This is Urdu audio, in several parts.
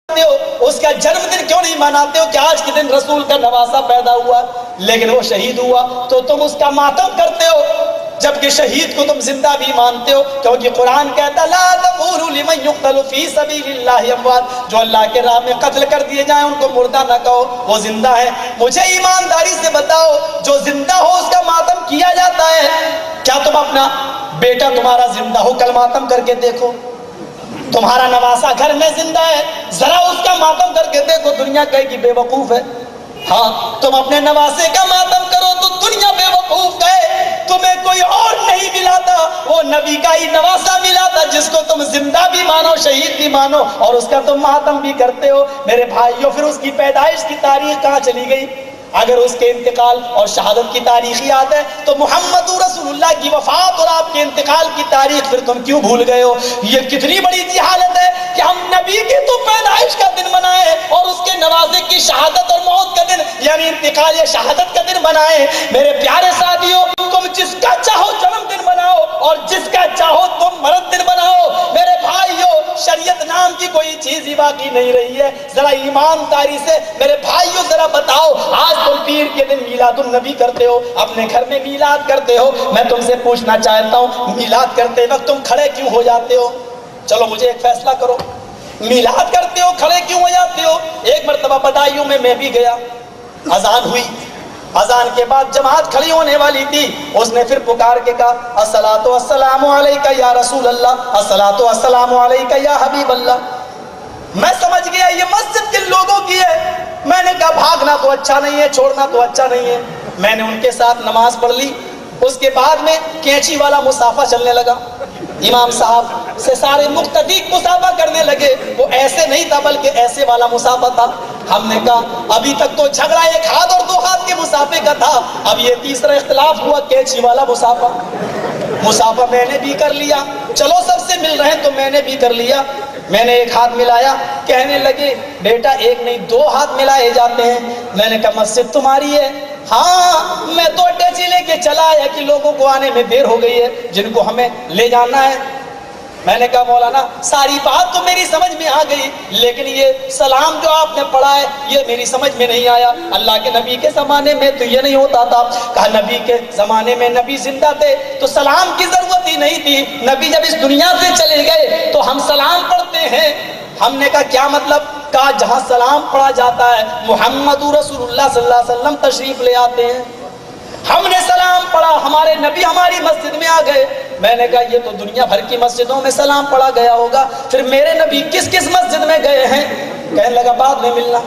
اس کا جنم دن کیوں نہیں مناتے ہو کہ آج کے دن رسول کا نواسا پیدا ہوا لیکن وہ شہید ہوا تو تم اس کا ماتم کرتے ہو، جبکہ شہید کو تم زندہ بھی مانتے ہو، کیونکہ قرآن کہتا لا تقولوا لمن يقتل في سبيل الله اموات، جو اللہ کے راہ میں قتل کر دیے جائیں ان کو مردہ نہ کہو، وہ زندہ ہے۔ مجھے ایمانداری سے بتاؤ جو زندہ ہو اس کا ماتم کیا جاتا ہے؟ کیا تم اپنا بیٹا تمہارا زندہ ہو کل ماتم کر کے دیکھو؟ تمہارا نواسا گھر میں زندہ ہے، ذرا اس کا ماتم کر کے دیکھو، دنیا کہے کہ بے وقوف ہے۔ ہاں تم اپنے نواسے کا ماتم کرو تو دنیا بے وقوف کہے، تمہیں کوئی اور نہیں ملا تھا، وہ نبی کا ہی نواسا ملا تھا جس کو تم زندہ بھی مانو شہید بھی مانو اور اس کا تم ماتم بھی کرتے ہو۔ میرے بھائیوں پھر اس کی پیدائش کی تاریخ کہاں چلی گئی؟ اگر اس کے انتقال اور شہادت کی تاریخ یاد ہے تو محمد رسول اللہ کی وفات اور آپ کے انتقال کی تاریخ پھر تم کیوں بھول گئے ہو؟ یہ کتنی بڑی جہالت ہے کہ ہم نبی کی تو پیدائش کا دن منائیں اور اس کے نوازے کی شہادت اور موت کا دن یعنی انتقال یا شہادت کا دن منائیں۔ میرے پیارے ساتھیوں، تم جس کا چاہو جنم دن مناؤ اور جس کا چاہو تم مرد دن مناؤ۔ میرے بھائیوں، شریعت نام کی کوئی چیز ہی باقی نہیں رہی ہے۔ ذرا ایمانداری سے میرے بھائیوں ذرا بتاؤ، آج تم پیر کے دن میلاد النبی کرتے ہو، اپنے گھر میں میلاد کرتے ہو، میں تم سے پوچھنا چاہتا ہوں میلاد کرتے وقت تم کھڑے کیوں ہو جاتے ہو؟ چلو مجھے ایک فیصلہ کرو، میلاد کرتے ہو کھڑے کیوں ہو جاتے ہو؟ ایک مرتبہ بدایوں میں بھی گیا، اذان ہوئی، اذان کے بعد جماعت کھڑی ہونے والی تھی، اس نے پھر پکار کے کہا الصلاۃ والسلام علیک یا رسول اللہ، الصلاۃ والسلام علیک یا حبیب اللہ۔ میں سمجھ گیا یہ مسجد کن لوگوں کی ہے، میں نے کہا بھاگنا تو اچھا نہیں ہے، چھوڑنا تو اچھا نہیں ہے، میں نے ان کے ساتھ نماز پڑھ لی۔ اس کے بعد میں کینچی والا مسافہ چلنے لگا، امام صاحب سے سارے مقتدی مسافہ کرنے لگے، وہ ایسے نہیں تھا بلکہ ایسے والا مسافہ تھا۔ ہم نے کہا ابھی تک تو جھگڑا ایک ہاتھ اور دو ہاتھ کے مسافے کا تھا، اب یہ تیسرا اختلاف ہوا کینچی والا مسافہ۔ مسافہ میں نے بھی کر لیا، چلو سب سے مل رہے ہیں تو میں نے بھی کر لیا۔ میں نے ایک ہاتھ ملایا، کہنے لگے بیٹا ایک نہیں دو ہاتھ ملائے جاتے ہیں۔ میں نے کہا مسجد تمہاری ہے؟ ہاں، میں تو ٹیچی لے کے چلا آیا کہ لوگوں کو آنے میں دیر ہو گئی ہے جن کو ہمیں لے جانا ہے۔ میں نے کہا مولانا ساری بات تو میری سمجھ میں آ گئی لیکن یہ سلام جو آپ نے پڑھا ہے یہ میری سمجھ میں نہیں آیا، اللہ کے نبی کے زمانے میں تو یہ نہیں ہوتا تھا۔ کہا نبی کے زمانے میں نبی زندہ تھے تو سلام کی ضرورت ہی نہیں تھی، نبی جب اس دنیا سے چلے گئے تو ہم سلام پڑھتے ہیں۔ ہم نے کہا کیا مطلب؟ کہا جہاں سلام پڑھا جاتا ہے محمد رسول اللہ صلی اللہ علیہ وسلم تشریف لے آتے ہیں، ہم نے سلام پڑھا، ہمارے نبی ہماری مسجد میں آ گئے۔ میں نے کہا یہ تو دنیا بھر کی مسجدوں میں سلام پڑھا گیا ہوگا، پھر میرے نبی کس کس مسجد میں گئے ہیں؟ کہنے لگا بعد میں ملنا۔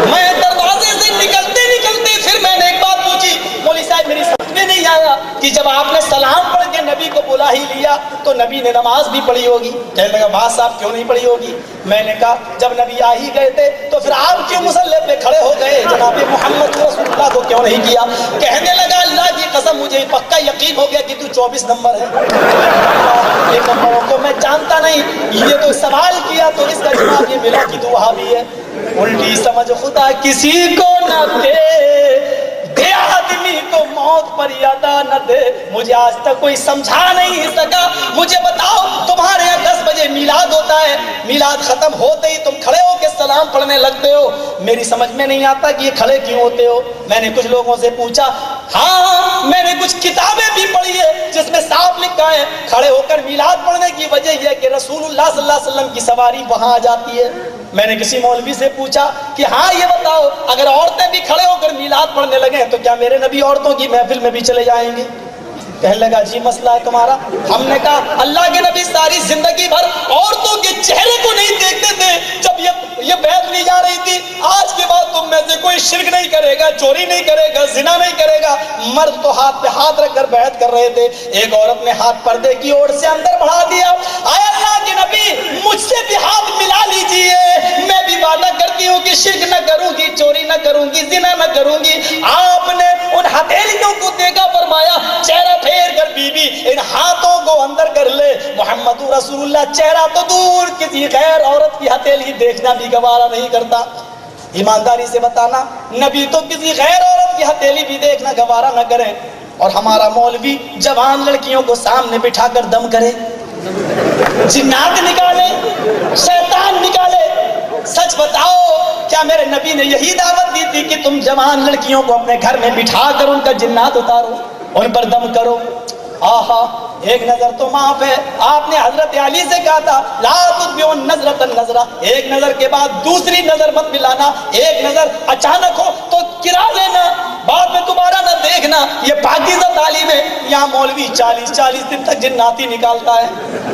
میں دروازے سے نکلتے نکلتے پھر میں نے ایک بات پوچھی، مولوی صاحب میری سمجھ میں نہیں آیا کہ جب آپ نے سلام پڑھ کے نبی کو بلا ہی لیا تو نبی نے نماز بھی پڑھی ہوگی۔ کہنے لگا بھائی صاحب کیوں نہیں پڑھی ہوگی؟ میں نے کہا جب نبی آ ہی گئے تھے تو پھر آپ کیوں مصلی پہ کھڑے ہو گئے؟ جناب محمد رسول اللہ کو کیوں نہیں کیا؟ کہنے لگا اللہ کی قسم مجھے پکا یقین ہو گیا کہ تو 24 نمبر ہے، یہ نمبروں کو میں جانتا نہیں، یہ تو سوال کیا تو اس کا جواب یہ ملا کہ تو وہابی ہے۔ الٹی سمجھ خدا کسی کو نہ دے، دے آدمی کو موت پر ادا نہ دے، مجھے آج تک کوئی سمجھا نہیں سکا۔ مجھے بتاؤ تمہارے یہاں 10 بجے میلاد ہوتا ہے، میلاد ختم ہوتے ہی تم کھڑے ہو کے سلام پڑھنے لگتے ہو، میری سمجھ میں نہیں آتا کہ یہ کھڑے کیوں ہوتے ہو۔ میں نے کچھ لوگوں سے پوچھا، ہاں میں نے کچھ کتابیں بھی پڑھی ہے جس میں صاف لکھا ہے کھڑے ہو کر میلاد پڑھنے کی وجہ یہ ہے کہ رسول اللہ صلی اللہ علیہ وسلم کی سواری وہاں آ جاتی ہے۔ میں نے کسی مولوی سے پوچھا کہ ہاں یہ بتاؤ اگر عورتیں بھی کھڑے ہو کر میلاد پڑھنے لگیں تو کیا میرے نبی عورتوں کی محفل میں بھی چلے جائیں گے؟ کہنے لگا جی مسئلہ ہے تمہارا۔ ہم نے کہا اللہ کے نبی ساری زندگی بھر عورتوں کے چہرے کو نہیں دیکھتے تھے، جب یہ بیعت لی جا رہی تھی آج کے بعد تم میں سے کوئی شرک نہیں کرے گا، چوری نہیں کرے گا، زنا نہیں کرے گا، مرد تو ہاتھ پہ ہاتھ رکھ کر بیعت کر رہے تھے، ایک عورت نے ہاتھ پردے کی اوڑ سے اندر بڑھا دیا، آئے اللہ کے نبی مجھ سے بھی ہاتھ ملا لیجئے، میں بھی وعدہ کرتی ہوں کہ شرک نہ کروں گی، چوری نہ کروں گی، زنا نہ کروں گی۔ آپ نے ان ہتھیلیوں کو دیکھا، فرمایا چہرہ پھیر کر بی بی ان ہاتھوں کو اندر کر لے۔ محمد رسول اللہ چہرہ تو دور کسی غیر عورت کی ہتھیلی دیکھنا بھی گوارا نہیں کرتا۔ ایمانداری سے بتانا نبی تو کسی غیر عورت کی ہتھیلی بھی دیکھنا گوارا نہ کریں، اور ہمارا مولوی جوان لڑکیوں کو سامنے بٹھا کر دم کرے، جنات نکالے، شیطان کیا میرے نبی نے یہی دعوت دی تھی کہ تم جوان لڑکیوں کو اپنے گھر میں بٹھا کر ان کا جنات اتارو، ان پر دم کرو؟ آہا، ایک نظر تو معاف ہے، آپ نے حضرت علی سے کہا تھا لا تتبعوا النظرۃ النظرہ، ایک نظر کے بعد دوسری نظر مت ملانا، ایک نظر اچانک ہو تو گرا لینا، بعد میں دوبارہ نہ دیکھنا۔ یہ پاکیزہ تعلیم ہے۔ یہاں مولوی 40 دن تک جناتی نکالتا ہے،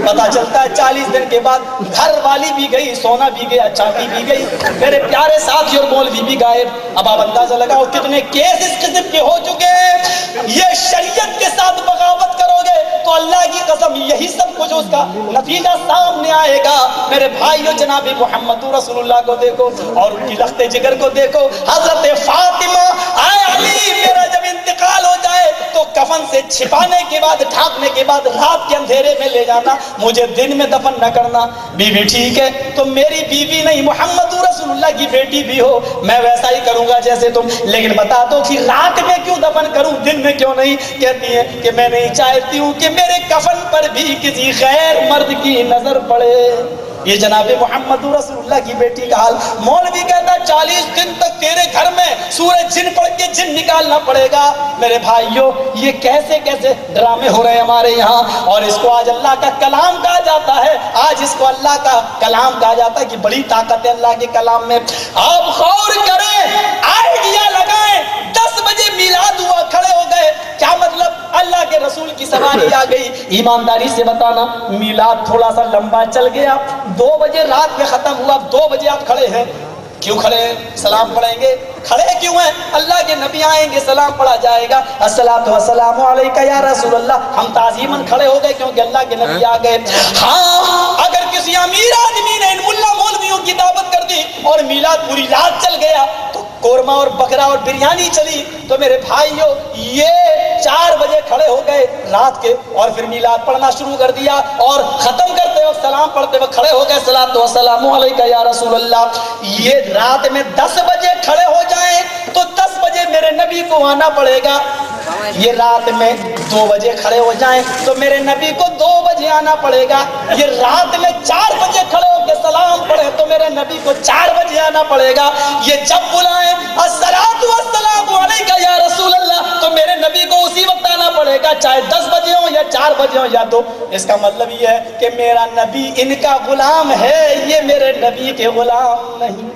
پتا چلتا ہے 40 دن کے بعد گھر والی بھی گئی، سونا بھی گیا، چاندی بھی گئی، میرے پیارے ساتھی اور مولوی بھی غائب۔ اب آپ اندازہ لگاؤ کتنے کیس اس قسم کے ہو چکے ہیں۔ یہ شریعت کے ساتھ بغاوت کرو گے تو اللہ کی قسم یہی سب کچھ اس کا نتیجہ سامنے آئے گا۔ میرے بھائیو، جناب محمد رسول اللہ کو دیکھو اور ان کی لخت جگر کو دیکھو۔ حضرت فاطمہ، اے علی، میرا جب انتقال ہو جائے تو کفن سے چھپانے کے بعد، ڈھانپنے کے بعد رات کے اندھیرے میں لے جانا، مجھے دن میں دفن نہ کرنا۔ بیوی ٹھیک ہے، تم میری بیوی نہیں، محمد رسول اللہ کی بیٹی بھی ہو، میں ویسا ہی کروں گا جیسے تم، لیکن بتا دو کہ رات میں کیوں دفن کروں، دن میں کیوں نہیں؟ کہتی ہے کہ میں نہیں چاہتی ہوں کہ میرے کفن پر بھی کسی غیر مرد کی نظر پڑے۔ یہ جناب محمد رسول اللہ کی بیٹی کا حال۔ مولوی کہتا 40 دن تک تیرے گھر میں سورج جن پڑھ کے جن نکالنا پڑے گا۔ میرے بھائیوں، یہ کیسے کیسے ڈرامے ہو رہے ہیں ہمارے یہاں، اور اس کو آج اللہ کا کلام کہا جاتا ہے۔ آج اس کو اللہ کا کلام کہا جاتا ہے کہ بڑی طاقت ہے اللہ کے کلام میں۔ آپ غور کریں، آئیڈیا لگائیں، 10 بجے میلاد ہوا، کھڑے ہو گئے، کیا مطلب؟ اللہ کے رسول کی سواری آ گئی۔ ایمانداری سے بتانا، میلاد تھوڑا سا لمبا چل گیا، 2 بجے رات میں ختم ہوا، 2 بجے آپ کھڑے ہیں، کیوں کھڑے ہیں؟ سلام پڑھیں گے، کھڑے کیوں ہیں؟ اللہ کے نبی آئیں گے، سلام پڑھا جائے گا، الصلاۃ والسلام علیک یا رسول اللہ، ہم تعظیماً کھڑے ہو گئے کیونکہ اللہ کے نبی آ گئے۔ ہاں، اگر کسی امیر آدمی نے ان ملا مولویوں کی دعوت کر دی اور میلاد پوری رات چل گیا تو قورمہ اور بکرا اور بریانی چلی، تو میرے بھائیوں یہ 4 بجے کھڑے ہو گئے رات کے اور پھر میلاد پڑھنا شروع کر دیا، اور ختم کرتے وقت سلام پڑھتے وقت کھڑے ہو گئے، الصلاۃ والسلام علیک یا رسول اللہ۔ یہ رات میں 10 بجے کھڑے ہو جائیں تو 10 بجے میرے نبی کو آنا پڑے گا۔ یہ رات میں 2 بجے کھڑے ہو جائیں تو میرے نبی کو 2 بجے آنا پڑے گا۔ یہ رات میں 4 بجے کھڑے ہو کے سلام پڑھے تو میرے نبی کو 4 بجے آنا پڑے گا۔ یہ جب بلائیں الصلاۃ والسلام علیک یا رسول اللہ تو میرے نبی کو اسی وقت آنا پڑے گا، چاہے 10 بجے ہوں یا 4 بجے ہوں یا 2۔ اس کا مطلب یہ ہے کہ میرا نبی ان کا غلام ہے، یہ میرے نبی کے غلام نہیں۔